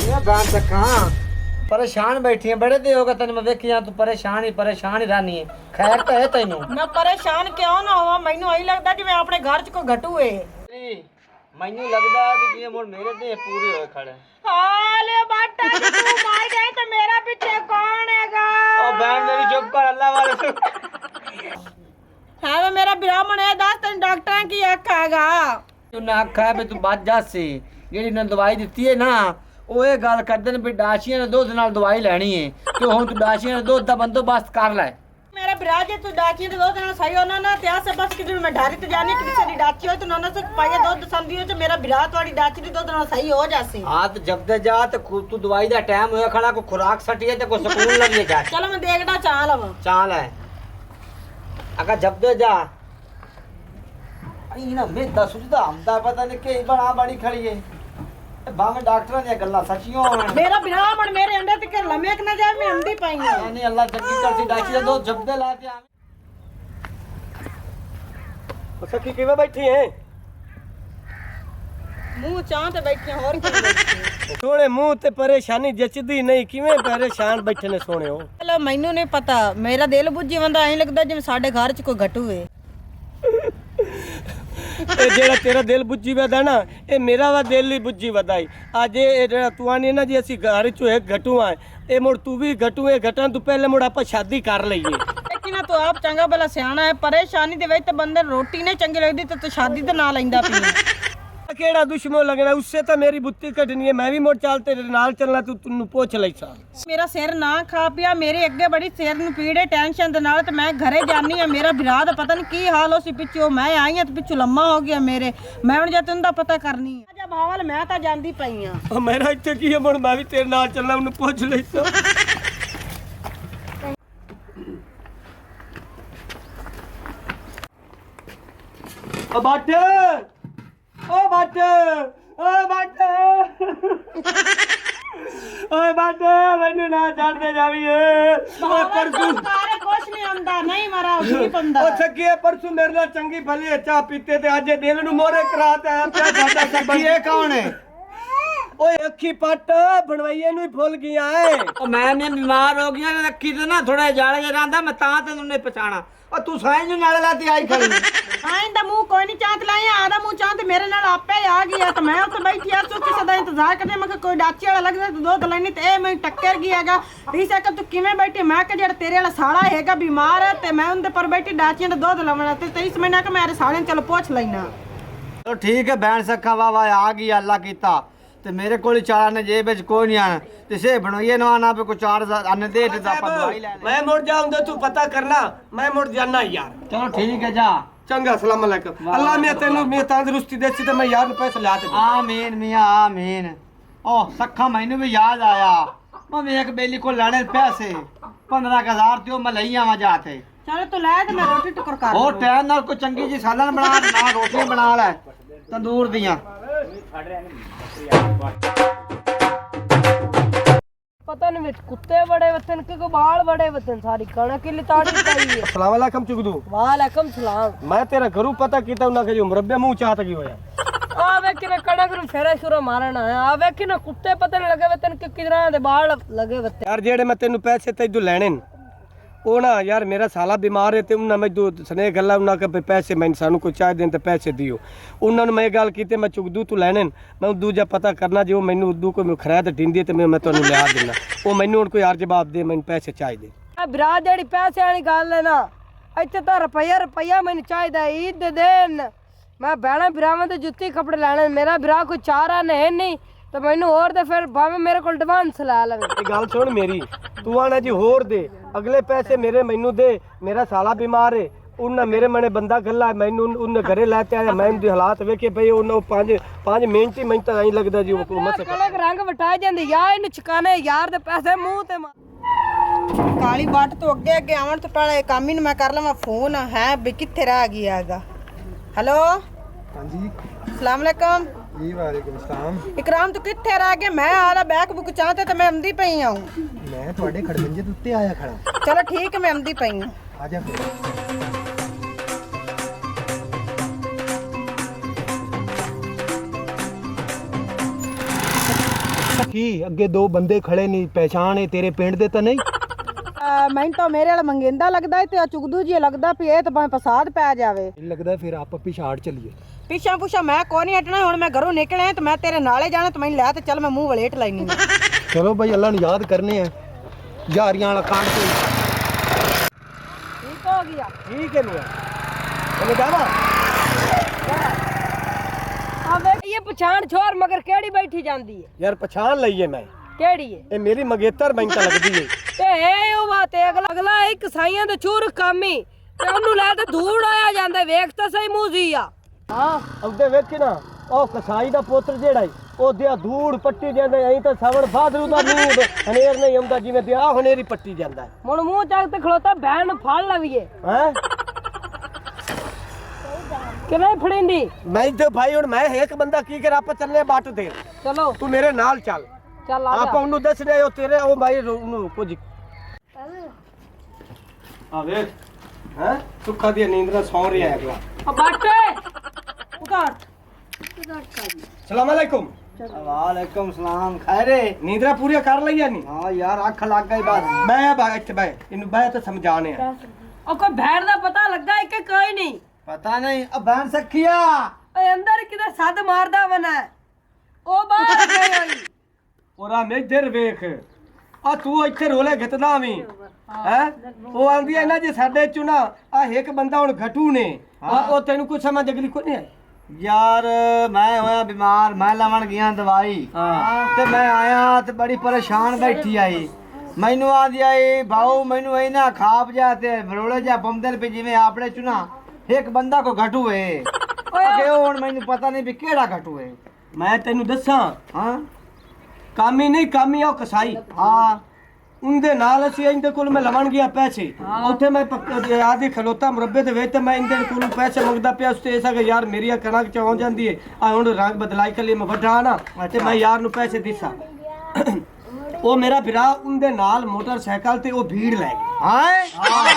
ये बात कहाँ परेशान बैठी है बड़े दे होगा तेन मैं देखिया तू परेशान ही रहनी है। खैर तो है तेनू मैं परेशान क्यों ना होवा मैनू यही लगदा जिवें अपने घर च कोई घटू है। मैनू लगदा है कि ये मोड़ मेरे दे पूरे होए खड़े। हाले बाटा तू मार गए तो मेरा पीछे कौन हैगा? ओ बहन मेरी चुप कर अल्लाह वाले हां वे मेरा ब्राह्मण है दस तेन डॉक्टर की आखेगा तू ना आखा है तू बात जा से जेडी ने दवाई दी है ना ਉਹ ਇਹ ਗੱਲ ਕਰਦੇ ਨੇ ਵੀ ਡਾਸ਼ੀਆਂ ਦੇ ਦੁੱਧ ਨਾਲ ਦਵਾਈ ਲੈਣੀ ਹੈ ਤੇ ਹੁਣ ਤੂੰ ਡਾਸ਼ੀਆਂ ਦੇ ਦੁੱਧ ਦਾ ਬੰਦੋਬਸਤ ਕਰ ਲੈ। मेरा विराज है तू डाची दे दुध ना सही होना ना त्या से बस कि मैं ढारी तो जानी कि किसी डाची हो तो ना से पाए दुध संदी हो तो मेरा विराज वाली डाची दे दुध ना सही हो जासी। हां तो जब दे जा ते तू दवाई दा टाइम होया खड़ा को खुराक सटी है ते को सुकून लगे जा। चलो मैं देखना चाह लव चाल है अगर जब दे जा आई ना मैं दस सुझदा हमदा पता नहीं के बड़ा बड़ी खड़ी है बामे डॉक्टर ने गल्ला सचियो मेरा ब्राह्मण मेरे अंडे ते कर लमेक ना जाए मैं अंधी पाई है नहीं अल्लाह चंगी करती डाची दे दो जब दे लाते आ ओ सखी किवे बैठी है मुंह चाह ते बैठी और की बैठी सोने मुंह ते परेशानी जचदी नहीं किवे परेशान बैठे ने सोने हो। चलो मैनू नहीं पता मेरा दिल बुझी वंदा ऐ लगदा जिवें साडे घर च कोई घटू है। ਇਹ ਜਿਹੜਾ ਤੇਰਾ ਦਿਲ ਬੁੱਝੀ ਵਦਾ ਨਾ ਇਹ ਮੇਰਾ ਵਾ ਦਿਲ ਹੀ ਬੁੱਝੀ ਵਦਾਈ ਅੱਜ ਇਹ ਜਿਹੜਾ ਤੂੰ ਆਨੀ ਨਾ ਜੀ ਅਸੀਂ ਘਰ ਚੋਂ ਇੱਕ ਘਟੂ ਆ ਇਹ ਮੁੜ ਤੂੰ ਵੀ ਘਟੂ ਇਹ ਘਟਾਂ ਤੋਂ ਪਹਿਲੇ ਮੁੜ ਆਪਾਂ ਸ਼ਾਦੀ ਕਰ ਲਈਏ। ਲੇਕਿਨ ਤੂੰ ਆਪ ਚੰਗਾ ਭਲਾ ਸਿਆਣਾ ਹੈ ਪਰੇਸ਼ਾਨੀ ਦੇ ਵਿੱਚ ਤੇ ਬੰਦੇ ਨੂੰ ਰੋਟੀ ਨਹੀਂ ਚੰਗੀ ਲੱਗਦੀ ਤੇ ਤੂੰ ਸ਼ਾਦੀ ਤੇ ਨਾ ਲੈਂਦਾ ਪਈ ਕਿਹੜਾ ਦੁਸ਼ਮਣ ਲੱਗਣਾ ਉਸੇ ਤਾਂ ਮੇਰੀ ਬੁੱਤੀ ਕੱਢਣੀ ਹੈ ਮੈਂ ਵੀ ਮੁੜ ਚੱਲ ਤੇਰੇ ਨਾਲ ਚੱਲਣਾ ਤੂੰ ਤੈਨੂੰ ਪੁੱਛ ਲਈ ਸਾਂ। ਮੇਰਾ ਸਿਰ ਨਾ ਖਾ ਪਿਆ ਮੇਰੇ ਅੱਗੇ ਬੜੀ ਸਿਰ ਨੂੰ ਪੀੜ ਹੈ ਟੈਨਸ਼ਨ ਦੇ ਨਾਲ ਤੇ ਮੈਂ ਘਰੇ ਜਾਨੀ ਆ ਮੇਰਾ ਵਿਰਾਹ ਦਾ ਪਤਾ ਨਹੀਂ ਕੀ ਹਾਲ ਹੋ ਸੀ ਪਿੱਛੋਂ ਮੈਂ ਆਈ ਆ ਤੇ ਪਿੱਛੋਂ ਲੰਮਾ ਹੋ ਗਿਆ ਮੇਰੇ ਮੈਂ ਹੁਣ ਜਦ ਦਾ ਪਤਾ ਕਰਨੀ ਆ ਜਾ ਭਾਵਲ ਮੈਂ ਤਾਂ ਜਾਂਦੀ ਪਈ ਆ ਮੇਰਾ ਇੱਥੇ ਕੀ ਹੈ ਮੁੜ ਮੈਂ ਵੀ ਤੇਰੇ ਨਾਲ ਚੱਲਣਾ ਉਹਨੂੰ ਪੁੱਛ ਲਈ ਸਾਂ। ਓ ਬੱਟ ਓ ਬੱਟ ਓ ਬੱਟ ਓਏ ਬੱਟ ਮੈਨੂੰ ਨਾ ਛੱਡ ਕੇ ਜਾਵੀਏ ਓਏ ਪਰਸੂ ਸਾਰੇ ਕੁਛ ਨਹੀਂ ਹੁੰਦਾ ਨਹੀਂ ਮਰਾ ਉਠੀ ਪੰਦਾ ਓ ਸੱਕੀਏ ਪਰਸੂ ਮੇਰੇ ਨਾਲ ਚੰਗੀ ਭਲੀ ਚਾਹ ਪੀਤੇ ਤੇ ਅੱਜ ਦਿਲ ਨੂੰ ਮੋਰੇ ਕਰਾਤਾ ਹੈ ਪਿਆ ਸਾਡਾ सखी ये कौन है ਓਏ ਅੱਖੀ ਪੱਟ ਬਣਵਾਈਏ ਨੂੰ ਹੀ ਭੁੱਲ ਗਿਆ ਏ ओ मैं बीमार हो गया रखी तो ना थोड़ा जाले जे रंदा मैं ता तेन नहीं पछाना और तू साईं जो नाले लाती आई खड़ी ਆਇਂ ਦਾ ਮੂੰਹ ਕੋਈ ਨਹੀਂ ਚਾਹਤ ਲਾਇਆ ਆਦਾ ਮੂੰਹ ਚਾਹਤ ਮੇਰੇ ਨਾਲ ਆਪੇ ਆ ਗਿਆ ਤੇ ਮੈਂ ਉੱਥੇ ਬੈਠੀ ਆ ਸੋ ਕਿਸੇ ਦਾ ਇੰਤਜ਼ਾਰ ਕਰਦੇ ਮੈਂ ਕੋਈ ਡਾਚੀ ਵਾਲਾ ਲੱਗਦਾ ਤੇ ਦੁੱਧ ਲੈਣੀ ਤੇ ਇਹ ਮੈਨੂੰ ਟੱਕਰ ਗਿਆ ਹੈਗਾ ਰੀ ਸਾਈਕਲ ਤੂੰ ਕਿਵੇਂ ਬੈਠੀ ਮੈਂ ਕਿ ਜਿਹੜਾ ਤੇਰੇ ਵਾਲਾ ਸਾਲਾ ਹੈਗਾ ਬਿਮਾਰ ਹੈ ਤੇ ਮੈਂ ਉਹਦੇ ਪਰ ਬੈਠੀ ਡਾਚੀਆਂ ਦਾ ਦੁੱਧ ਲਵਣਾ ਤੇ ਇਸ ਮਹੀਨਾ ਕਿ ਮੇਰੇ ਸਾਲੇ ਨੂੰ ਚਲੋ ਪੁੱਛ ਲੈਣਾ तो ठीक है बहन सखा वाह आ गई अल्लाह कीता ते मेरे कोल चारा ने जेब विच कोई नहीं आना ते से बनोइए ना आना पे को 4000 अन्ने दे ते आपा दवाई ले मैं मुड़ जाऊंगा तू पता करना मैं मुड़ जाना यार। चलो ठीक है जा चंगा अस्सलाम वालेकुम अल्लाह मैं तेनू मैं तंदुरुस्ती देसी ते मैं यार नु पैसे ला ते आमीन मियां आमीन ओ सखा मैनू भी याद आया मैं एक बेली को लाने पैसे 15000 ते मैं लई आवा जाते चलो तू ले ते मैं रोटी टुकर कर और टाइम नाल कोई चंगी जी सालन बना ना रोटियां बना ले तंदूर दियां पता नहीं विच कुत्ते बड़े वतन के को बाल बड़े वतन सारी कणक की लिताड़ी पाई है। अस्सलाम वालेकुम चुगदू वालेकुम सलाम मैं तेरा घरू पता कीता उना के जो मुरब्बे मुंह चाहत की होया आवे कि ना कणक नु फेरा शुरू मारना है आवे कि ना कुत्ते पता नहीं लगे वतन के किधर दे बाल लगे वतन यार जेड़े मैं तेनू पैसे तैदू लेने न ਉਹ ਨਾ ਯਾਰ ਮੇਰਾ ਸਾਲਾ ਬਿਮਾਰ ਹੈ ਤੇ ਉਹਨਾਂ ਮੈਂ ਦੋ ਸਨੇ ਗੱਲਾਂ ਉਹਨਾਂ ਕੇ ਪੈਸੇ ਮੈਂ ਸਾਨੂੰ ਕੋਈ ਚਾਹ ਦੇਣ ਤੇ ਪੈਸੇ ਦਿਓ ਉਹਨਾਂ ਨੂੰ ਮੈਂ ਗੱਲ ਕੀਤੀ ਮੈਂ ਚੁਗਦੂ ਤੂੰ ਲੈਣੇ ਮੈਂ ਦੂਜਾ ਪਤਾ ਕਰਨਾ ਜੇ ਉਹ ਮੈਨੂੰ ਉਦੋਂ ਕੋਈ ਖਰਾਦ ਢਿੰਦੀ ਤੇ ਮੈਂ ਤੁਹਾਨੂੰ ਲਿਆ ਦੇਣਾ ਉਹ ਮੈਨੂੰ ਹੁਣ ਕੋਈ ਹਰ ਜਵਾਬ ਦੇ ਮੈਨੂੰ ਪੈਸੇ ਚਾਹੀਦੇ ਆ ਭਰਾ ਜਿਹੜੀ ਪੈਸੇ ਵਾਲੀ ਗੱਲ ਹੈ ਨਾ ਇੱਥੇ ਤਾਂ ਰੁਪਈਆ ਮੈਨੂੰ ਚਾਹੀਦਾ ਈਦ ਦੇ ਦੇਣ ਮੈਂ ਭੈਣਾ ਭਰਾਵਾਂ ਤੇ ਜੁੱਤੀ ਕੱਪੜੇ ਲੈਣੇ ਮੇਰਾ ਭਰਾ ਕੋਈ ਚਾਰਾ ਨਹੀਂ तो मैनू और दे फिर भावे मेरे को एडवांस ला लवे ये गल सुन मेरी तू आना जी होर दे अगले पैसे मेरे मैनू दे मेरा साला बीमार है उन्हें मेरे मने बंदा गला मैनू उन्हें घरे लाते आया मैं उनके हालात वेखे पे उन्हें पाँच मिनट ही मैं नहीं लगता जी हुकूमत से कलक रंग वटाए जांदे या इन चकाने यार दे पैसे मुंह ते ਕਾਲੀ ਬਾਟ ਤੋਂ ਅੱਗੇ ਆਉਣ ਤੋਂ ਪਹਿਲਾਂ ਇਹ ਕੰਮ ਹੀ ਮੈਂ ਕਰ ਲਵਾਂ ਫੋਨ ਹੈ ਵੀ ਕਿੱਥੇ ਰਹਿ ਗਿਆ ਹੈਗਾ ਹੈਲੋ ਹਾਂਜੀ अस्सलाम वालेकुम जी वालेकुम सलाम इकराम तू किथे रह गया मैं आला बैग बुक चाहते तो मैं आंदी पई हूं मैं ਤੁਹਾਡੇ ਖੜਵੰਜੇ ਦੇ ਉੱਤੇ ਆਇਆ ਖੜਾ चलो ठीक है मैं आंदी पई हूं ਆ ਜਾ ਫਿਰ ਕੀ ਅੱਗੇ ਦੋ ਬੰਦੇ ਖੜੇ ਨਹੀਂ ਪਛਾਣ ਹੈ ਤੇਰੇ ਪਿੰਡ ਦੇ ਤਾਂ ਨਹੀਂ? ਮੈਨੂੰ ਤਾਂ ਮੇਰੇ ਵਾਲਾ ਮੰਗੇਂਦਾ ਲੱਗਦਾ ਤੇ ਆ ਚੁਗਦੂ ਜੀ ਲੱਗਦਾ ਵੀ ਇਹ ਤਾਂ ਭਾਵੇਂ ਫਸਾਦ ਪੈ ਜਾਵੇ। ਲੱਗਦਾ ਫਿਰ ਆਪਾਂ ਪਿਛਾੜ ਚੱਲੀਏ। ਪਿੱਛਾ ਪੁੱਛਾ ਮੈਂ ਕੋਈ ਨਹੀਂ ਹਟਣਾ। ਹੁਣ ਮੈਂ ਘਰੋਂ ਨਿਕਲਿਆ ਤੇ ਮੈਂ ਤੇਰੇ ਨਾਲੇ ਜਾਣਾ ਤੇ ਮੈਨੂੰ ਲੈ ਤੇ ਚੱਲ ਮੈਂ ਮੂੰਹ ਵਲੇਟ ਲੈਣੀ। ਚਲੋ ਭਾਈ ਅੱਲਾ ਨੂੰ ਯਾਦ ਕਰਨੇ ਆ ਯਾਰੀਆਂ ਵਾਲਾ ਕਾਂਡ ਤੇ। ਠੀਕ ਹੋ ਗਿਆ। ठीक है नहीं चलो जावा ਆ ਵੇਖ ਇਹ ਪਛਾਣ ਛੋਰ ਮਗਰ ਕਿਹੜੀ ਬੈਠੀ ਜਾਂਦੀ ਹੈ? यार पहचान लईए मैं ਕਿਹੜੀ ਹੈ? ये मेरी मंगेतर बैंक लगदी है। ਤੇ ਇਹ ਉਹ ਬਾਤ ਹੈ ਅਗਲਾ ਇੱਕ ਕਸਾਈਆਂ ਦੇ ਚੂਰ ਕਾਮੀ ਤੇ ਉਹਨੂੰ ਲੈ ਤੇ ਧੂੜ ਆਇਆ ਜਾਂਦਾ ਵੇਖ ਤਾਂ ਸਹੀ ਮੂਜ਼ੀ ਆ। ਹਾਂ ਉਹਦੇ ਵੇਖ ਨਾ ਉਹ ਕਸਾਈ ਦਾ ਪੁੱਤਰ ਜਿਹੜਾ ਈ ਉਹਦੇ ਧੂੜ ਪੱਟੀ ਜਾਂਦਾ ਐਂ ਤਾਂ ਸਵਣ ਬਾਦਰੂ ਦਾ ਨੂਰ ਹਨੇਰ ਨਹੀਂ ਆਉਂਦਾ ਜਿਵੇਂ ਤੇ ਆ ਹਨੇਰੀ ਪੱਟੀ ਜਾਂਦਾ ਹੁਣ ਮੂੰਹ ਚੱਕ ਤੇ ਖਲੋਤਾ ਭੈਣ ਨੂੰ ਫੜ ਲਵੀਏ ਹੈ। ਕਿਵੇਂ ਫੜਿੰਦੀ? मैं तो भाई ਹੁਣ ਮੈਂ ਇੱਕ ਬੰਦਾ ਕੀ ਕਰ ਆਪਾਂ ਚੱਲੇ ਬਾਟ ਦੇ ਚਲੋ ਤੂੰ ਮੇਰੇ ਨਾਲ ਚੱਲ ਚੱਲ ਆ ਆਪਾਂ ਉਹਨੂੰ ਦੱਸ ਰਹੇ ਹੋ ਤੇਰੇ ਉਹ ਭਾਈ ਉਹਨੂੰ ਕੁਝ ਆ ਵੇਖ ਹੈ ਸੁੱਖਾ ਦੀ ਨੀਂਦ ਨਾਲ ਸੌਂ ਰਿਹਾ ਹੈ ਅਗਲਾ। ਆ ਬਾਟੇ ਉਤਾਰ ਸਲਾਮ ਅਲੈਕੁਮ। ਵਾਲੇकुम सलाम खैरे ਨੀਂਦਰਾ ਪੂਰੀਆਂ ਕਰ ਲਈਆਂ ਨਹੀਂ? हाँ यार अख लग गई बस ਮੈਂ ਬਾ ਇੱਥੇ ਬੈ ਇਹਨੂੰ ਬੈ ਤਾਂ ਸਮਝਾਣੇ ਆ। ਉਹ ਕੋਈ ਭੈਣ ਦਾ ਪਤਾ ਲੱਗਾ ਇੱਕ ਕੋਈ ਨਹੀਂ। पता नहीं अब बहन सखिया ਓਏ ਅੰਦਰ ਕਿਤੇ ਸੱਦ ਮਾਰਦਾ ਬਣਾ ਉਹ ਬਾਹਰ ਗਈ ਹੋਈ। ਉਹਰਾ ਮੇਜਰ ਵੇਖ ਆ ਤੂੰ ਇੱਥੇ ਰੋਲੇ ਘਿੱਤਦਾ ਵੀ ਹੈ। ਉਹ ਆਂਦੀ ਐ ਨਾ ਜੇ ਸਾਡੇ ਚੋਂ ਨਾ ਆ ਇੱਕ ਬੰਦਾ ਹੁਣ ਘਟੂ ਨੇ ਆ ਉਹ ਤੈਨੂੰ ਕੁਝ ਸਮਝ ਅਗਲੀ ਕੋਈ ਨਹੀਂ ਆਈ। यार मैं होया बीमार मैं लवन गया दवाई ते मैं आया ते बड़ी परेशान बैठी आई मैनू आंदी आई भाऊ मैनू आई ना खाप जा ते बरोले जा बमदर पे जिवें आपने चुना एक बंदा को घटू है अगे हुण मैनू पता नहीं भी केड़ा घटू है। ਮੈਂ ਤੈਨੂੰ ਦੱਸਾਂ हाँ ਕਾਮੀ ਨਹੀਂ ਕਾਮੀ ਆ ਉਹ ਕਸਾਈ। हाँ ਉਹਦੇ ਨਾਲ ਅਸੀਂ ਇਹਦੇ ਕੋਲ ਮੈਂ ਲਵਣ ਗਿਆ ਪੈਸੇ ਉੱਥੇ ਮੈਂ ਆਦੀ ਖਲੋਤਾ ਮੁਰੱਬੇ ਦੇ ਵਿੱਚ ਤੇ ਮੈਂ ਇਹਦੇ ਕੋਲ ਪੈਸੇ ਮੰਗਦਾ ਪਿਆ ਉਸ ਤੇ ਐਸਾ ਕਿ ਯਾਰ ਮੇਰੀ ਕਣਕ ਚ ਆਉਂ ਜਾਂਦੀ ਹੈ ਆ ਹੁਣ ਰੰਗ ਬਦਲਾਈ ਕਰ ਲਈ ਮੈਂ ਵੱਡਾ ਨਾ ਤੇ ਮੈਂ ਯਾਰ ਨੂੰ ਪੈਸੇ ਦਿੱਤਾ। ਉਹ ਮੇਰਾ ਭਰਾ ਉਹਦੇ ਨਾਲ ਮੋਟਰਸਾਈਕਲ ਤੇ ਉਹ ਭੀੜ ਲੈ ਗਿਆ। हाँ